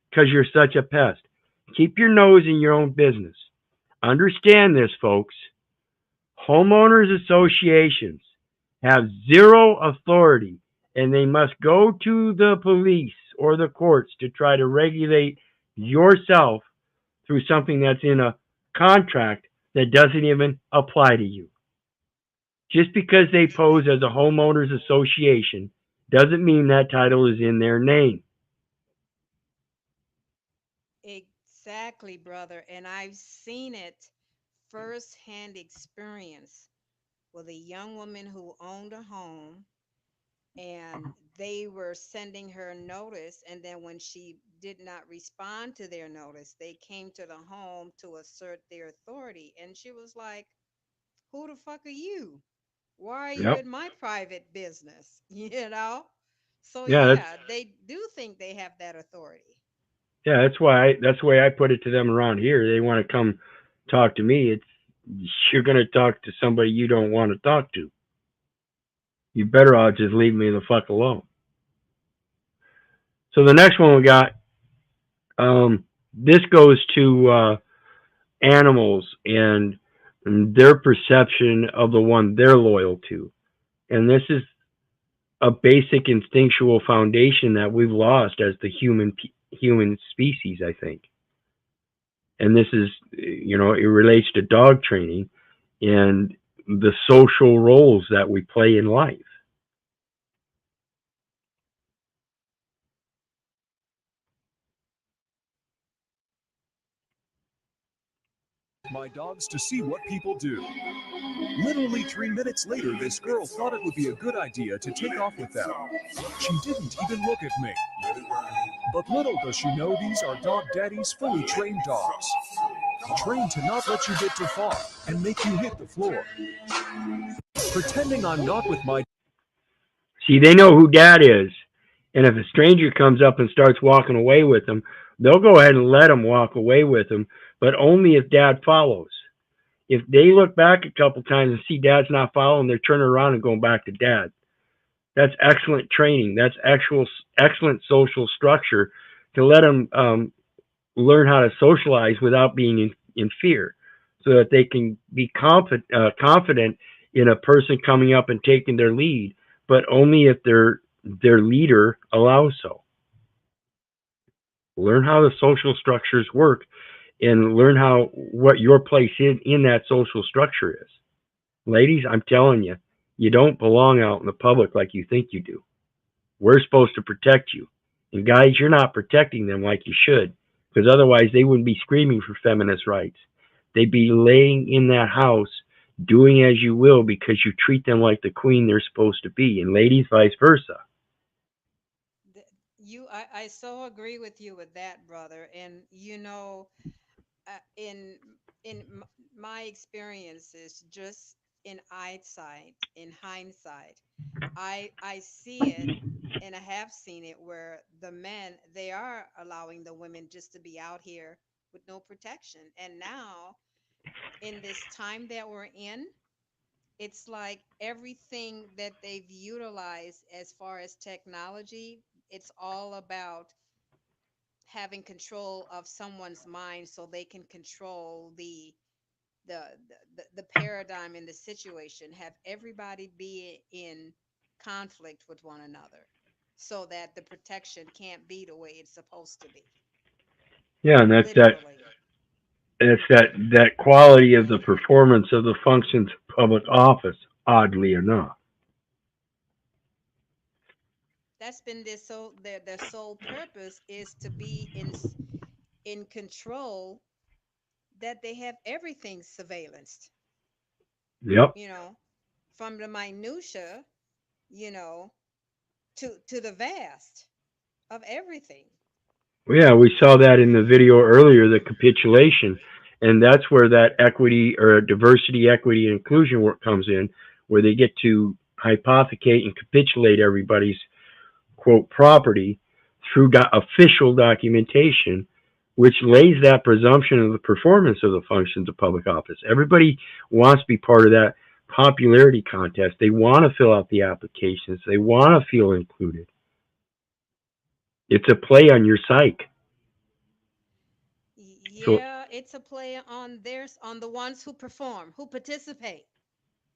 S1: because you're such a pest. Keep your nose in your own business. Understand this, folks. Homeowners associations have zero authority, and they must go to the police or the courts to try to regulate yourself through something that's in a contract that doesn't even apply to you. Just because they pose as a homeowners association doesn't mean that title is in their name.
S14: Exactly, brother. And I've seen it firsthand experience with a young woman who owned a home, and they were sending her notice, and then when she did not respond to their notice, they came to the home to assert their authority. And she was like, who the fuck are you? Why are you in my private business? You know? So yeah, they do think they have that authority.
S1: Yeah, that's the way I put it to them around here. They want to come talk to me. You're going to talk to somebody you don't want to talk to. You better all just leave me the fuck alone. So the next one we got, this goes to animals and their perception of the one they're loyal to. And this is a basic instinctual foundation that we've lost as the human species, I think. And this is, it relates to dog training and the social roles that we play in life.
S25: My dogs to see what people do. Literally 3 minutes later, this girl thought it would be a good idea to take off with them. She didn't even look at me. But little does she know these are Dog Daddy's fully trained dogs. Trained to not let you get too far and make you hit the floor. Pretending I'm not with my...
S1: See, they know who Dad is. And if a stranger comes up and starts walking away with them, they'll go ahead and let him walk away with them, but only if Dad follows. If they look back a couple times and see dad's not following, they're turning around and going back to dad. That's excellent training. That's excellent social structure to let them learn how to socialize without being in fear, so that they can be confident in a person coming up and taking their lead, but only if their leader allows so. Learn how the social structures work and learn what your place in that social structure is. Ladies, I'm telling you, you don't belong out in the public like you think you do. We're supposed to protect you. And guys, you're not protecting them like you should, because otherwise they wouldn't be screaming for feminist rights. They'd be laying in that house doing as you will because you treat them like the queen they're supposed to be. And ladies, vice versa.
S14: I so agree with you with that, brother. And in my experiences, just in hindsight, I see it, and I have seen it where the men, they are allowing the women just to be out here with no protection. And now, in this time that we're in, it's like everything that they've utilized as far as technology, it's all about having control of someone's mind so they can control the the paradigm in the situation, have everybody be in conflict with one another so that the protection can't be the way it's supposed to be.
S1: Yeah, and that's
S14: Literally.
S1: that quality of the performance of the functions of public office, oddly enough.
S14: That's been their sole purpose is to be in control, that they have everything surveillanced,
S1: Yep.
S14: from the minutia, you know, to the vast of everything.
S1: Yeah, we saw that in the video earlier, the capitulation, and that's where that equity or diversity, equity, and inclusion work comes in, where they get to hypothecate and capitulate everybody's quote property through official documentation, which lays that presumption of the performance of the functions of public office. Everybody wants to be part of that popularity contest. They want to fill out the applications. They want to feel included. It's a play on your psyche.
S14: Yeah, it's a play on the ones who perform, who participate.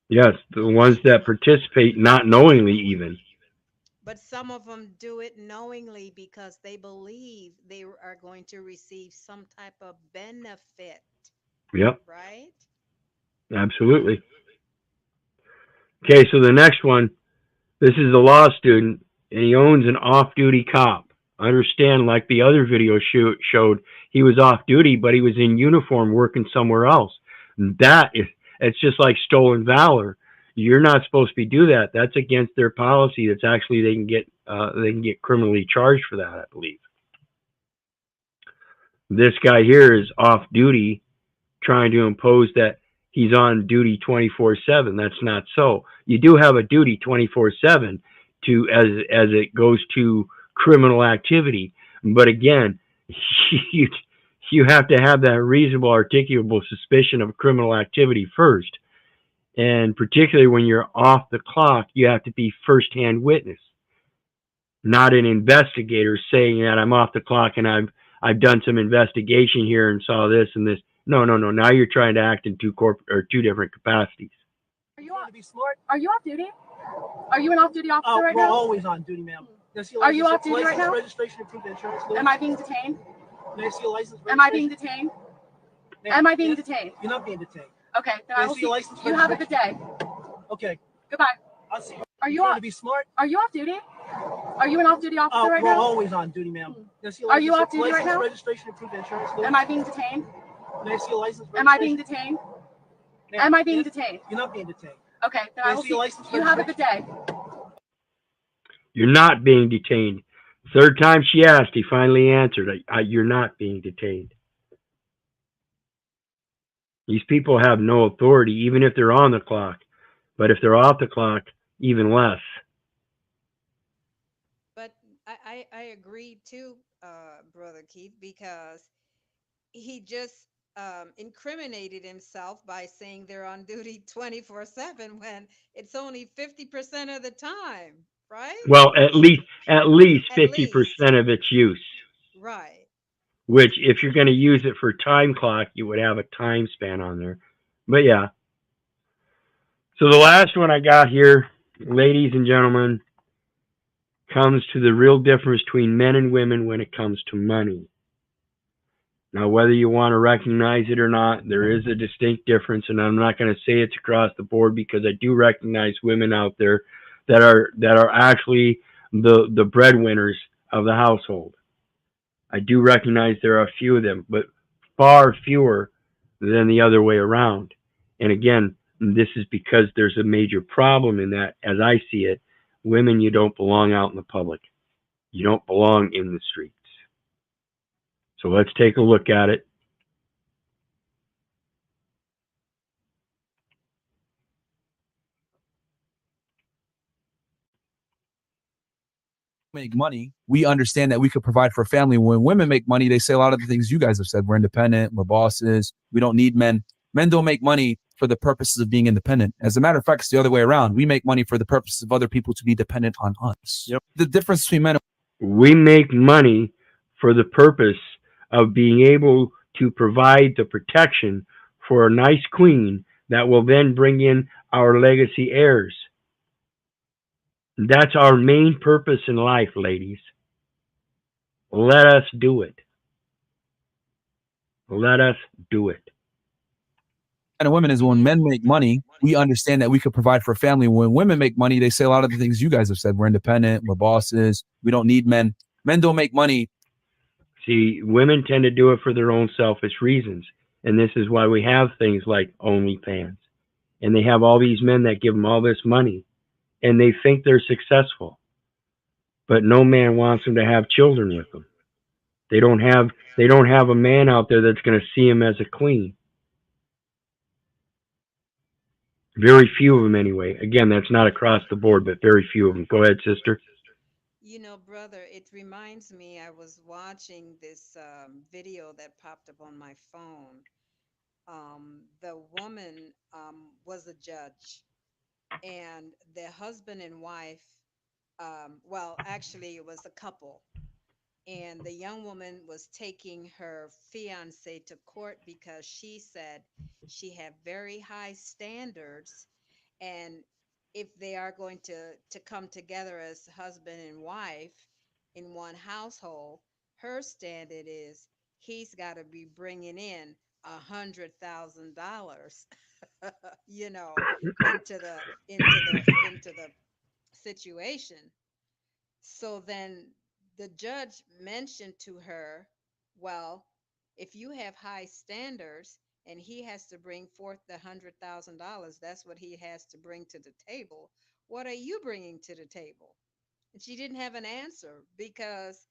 S1: Yes, the ones that participate not knowingly even.
S14: But some of them do it knowingly because they believe they are going to receive some type of benefit.
S1: Yep.
S14: Right?
S1: Absolutely. Okay, so the next one, this is a law student, and he owns an off-duty cop. I understand, like the other video showed, he was off-duty, but he was in uniform working somewhere else. It's just like stolen valor. You're not supposed to do that. That's against their policy. That's actually they can get criminally charged for that, I believe. This guy here is off-duty, trying to impose that he's on duty 24/7. That's not so. You do have a duty 24/7 as it goes to criminal activity, but again, you have to have that reasonable, articulable suspicion of criminal activity first, and particularly when you're off the clock, you have to be first-hand witness, not an investigator saying that I'm off the clock and I've done some investigation here and saw this and this. No. Now you're trying to act in two different capacities.
S3: Are you to be smart? Are you off duty? Are you an off-duty officer right
S8: we're
S3: now?
S8: always on duty, ma'am.
S3: Are you off duty right now?
S8: Registration, approved insurance.
S3: Am I being detained?
S8: May I see your license?
S3: Am I being detained? Am I being detained?
S8: You're not being detained.
S3: Okay, then I will see your license. You have a good day.
S8: Okay.
S3: Goodbye.
S8: I'll see you.
S3: Are you off?
S8: To be smart?
S3: Are you off duty? Are you an off-duty officer right
S8: we're
S3: now?
S8: always on duty, ma'am.
S3: Are you off duty right now?
S8: Registration, approved insurance.
S3: Am I being detained?
S8: May I see your license?
S3: Am I being detained? Am I being detained?
S8: You're not being detained.
S3: Okay, then I will see your license. You have a good day.
S1: You're not being detained. Third time she asked, he finally answered, you're not being detained. These people have no authority, even if they're on the clock. But if they're off the clock, even less.
S14: But I agree too, Brother Keith, because he just incriminated himself by saying they're on duty 24/7 when it's only 50% of the time, right?
S1: Well, at least
S14: At
S1: 50% of its use.
S14: Right.
S1: Which, if you're going to use it for time clock, you would have a time span on there. But yeah. So the last one I got here, ladies and gentlemen, comes to the real difference between men and women when it comes to money. Now, whether you want to recognize it or not, there is a distinct difference, and I'm not going to say it's across the board because I do recognize women out there that are actually the breadwinners of the household. I do recognize there are a few of them, but far fewer than the other way around. And again, this is because there's a major problem in that, as I see it, women, you don't belong out in the public. You don't belong in the streets. So let's take a look at it.
S4: Make money, we understand that we could provide for a family. When women make money, they say a lot of the things you guys have said. We're independent, we're bosses, we don't need men. Men don't make money for the purposes of being independent. As a matter of fact, it's the other way around. We make money for the purpose of other people to be dependent on us. Yep. The difference between men and
S1: we make money for the purpose of being able to provide the protection for a nice queen that will then bring in our legacy heirs. That's our main purpose in life, ladies. Let us do it. Let us do it.
S4: and women is when men make money, we understand that we could provide for a family. When women make money, they say a lot of the things you guys have said. We're independent, we're bosses, we don't need men. Men don't make money.
S1: See, women tend to do it for their own selfish reasons. And this is why we have things like OnlyFans. And they have all these men that give them all this money. And they think they're successful. But no man wants them to have children with them. They don't have a man out there that's going to see him as a queen. Very few of them anyway. Again, that's not across the board, but very few of them. Go ahead, sister.
S14: You know, brother, it reminds me, I was watching this video that popped up on my phone. The woman was a judge, and the husband and wife, well, actually, it was a couple. And the young woman was taking her fiance to court because she said she had very high standards, and if they are going to come together as husband and wife in one household, her standard is he's got to be bringing in $100,000, you know, into the situation. So then the judge mentioned to her, well, if you have high standards and he has to bring forth the $100,000, that's what he has to bring to the table. What are you bringing to the table? And she didn't have an answer because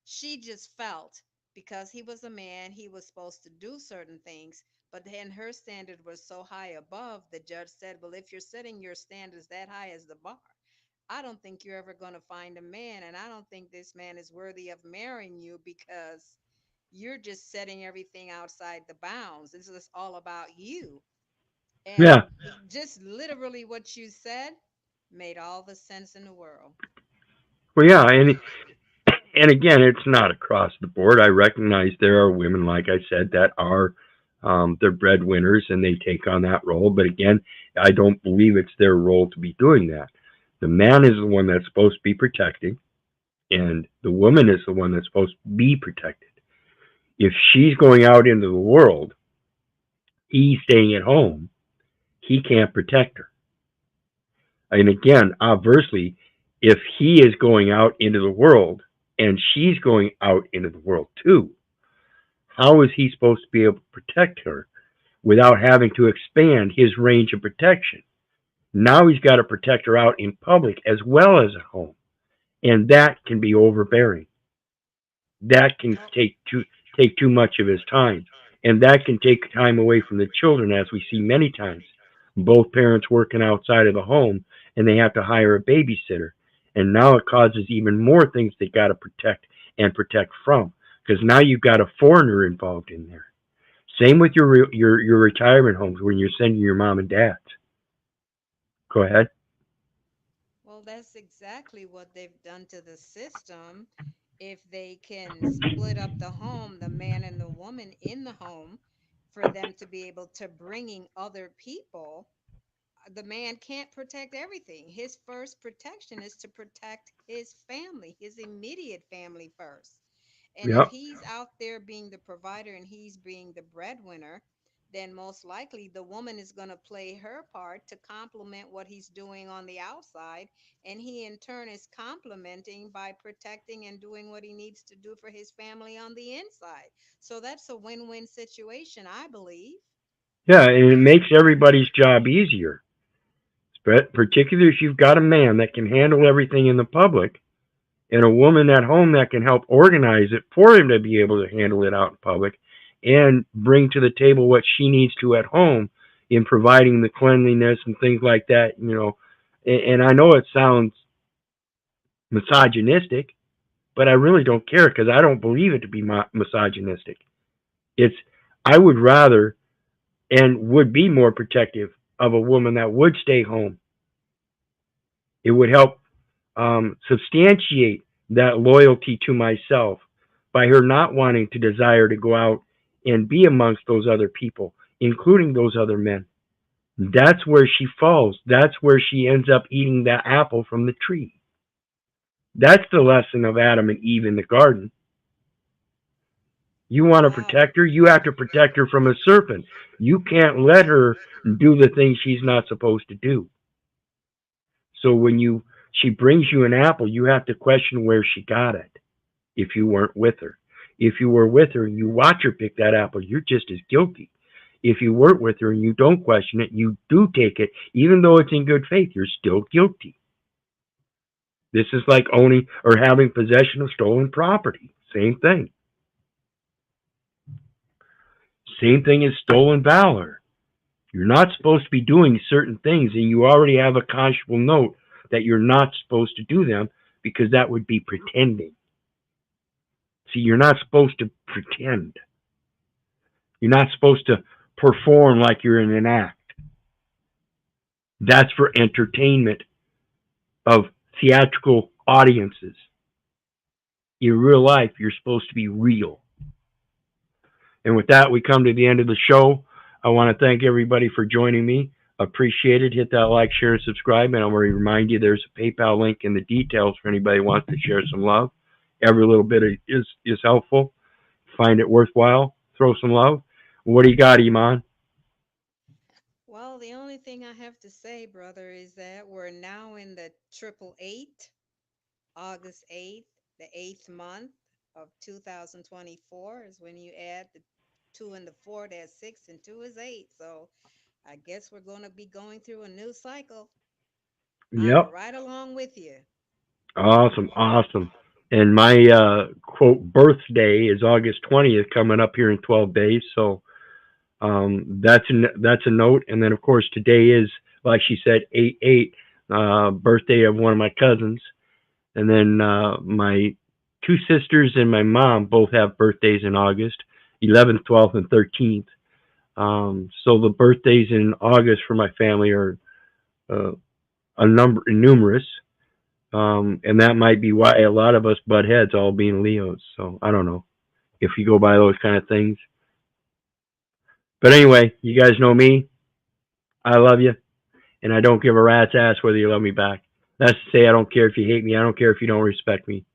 S14: she just felt because he was a man, he was supposed to do certain things. But then her standard was so high above, the judge said, well, if you're setting your standards that high as the bar, I don't think you're ever going to find a man. And I don't think this man is worthy of marrying you because you're just setting everything outside the bounds. This is all about you. And
S1: Yeah.
S14: just literally what you said made all the sense in the world.
S1: Well, yeah, and again, it's not across the board. I recognize there are women, like I said, that are they're breadwinners and they take on that role. But again, I don't believe it's their role to be doing that. The man is the one that's supposed to be protecting, and the woman is the one that's supposed to be protected. If she's going out into the world, he's staying at home, he can't protect her. And again, obviously, if he is going out into the world and she's going out into the world too, how is he supposed to be able to protect her without having to expand his range of protection? Now he's got to protect her out in public as well as at home. And that can be overbearing. That can take too much of his time. And that can take time away from the children, as we see many times. Both parents working outside of the home and they have to hire a babysitter. And now it causes even more things they got to protect and protect from. Because now you've got a foreigner involved in there. Same with your retirement homes when you're sending your mom and dad. Go ahead.
S14: Well, that's exactly what they've done to the system. If they can split up the home, the man and the woman in the home, for them to be able to bringing other people, the man can't protect everything. His first protection is to protect his family, his immediate family first. And if
S1: Yep.
S14: he's out there being the provider and he's being the breadwinner, then most likely the woman is going to play her part to complement what he's doing on the outside. And he, in turn, is complementing by protecting and doing what he needs to do for his family on the inside. So that's a win win situation, I believe.
S1: Yeah, and it makes everybody's job easier. But particularly if you've got a man that can handle everything in the public and a woman at home that can help organize it for him to be able to handle it out in public and bring to the table what she needs to at home in providing the cleanliness and things like that, you know. And I know it sounds misogynistic, but I really don't care because I don't believe it to be misogynistic. It's, I would rather and would be more protective of a woman that would stay home. It would help substantiate that loyalty to myself by her not wanting to desire to go out and be amongst those other people, including those other men. That's where she falls. That's where she ends up eating that apple from the tree. That's the lesson of Adam and Eve in the garden. You want to protect her, you have to protect her from a serpent. You can't let her do the things she's not supposed to do. So when she brings you an apple, you have to question where she got it if you weren't with her. If you were with her and you watch her pick that apple, you're just as guilty. If you weren't with her and you don't question it, you do take it, even though it's in good faith, you're still guilty. This is like owning or having possession of stolen property. Same thing. Same thing as stolen valor. You're not supposed to be doing certain things, and you already have a conscionable note that you're not supposed to do them because that would be pretending. See, you're not supposed to pretend. You're not supposed to perform like you're in an act. That's for entertainment of theatrical audiences. In real life, you're supposed to be real. And with that, we come to the end of the show. I want to thank everybody for joining me. Appreciate it. Hit that like, share, and subscribe. And I want to remind you there's a PayPal link in the details for anybody who wants to share some love. Every little bit is helpful. Find it worthwhile. Throw some love. What do you got, Iman?
S14: Well, the only thing I have to say, brother, is that we're now in the 888, August 8th, the 8th month of 2024 is when you add the 2 and the 4, that's 6, and 2 is 8. So I guess we're going to be going through a new cycle.
S1: Yep.
S14: I'm right along with you.
S1: Awesome. Awesome. And my quote birthday is August 20th, coming up here in 12 days. So that's a note. And then of course today is, like she said, 8/8, birthday of one of my cousins. And then my two sisters and my mom both have birthdays in August, 11th, 12th, and 13th. So the birthdays in August for my family are numerous. And that might be why a lot of us butt heads, all being Leos. So I don't know if you go by those kind of things. But anyway, you guys know me. I love you. And I don't give a rat's ass whether you love me back. That's to say, I don't care if you hate me. I don't care if you don't respect me.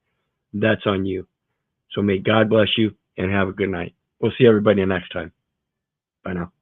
S1: That's on you. So may God bless you and have a good night. We'll see everybody next time. Bye now.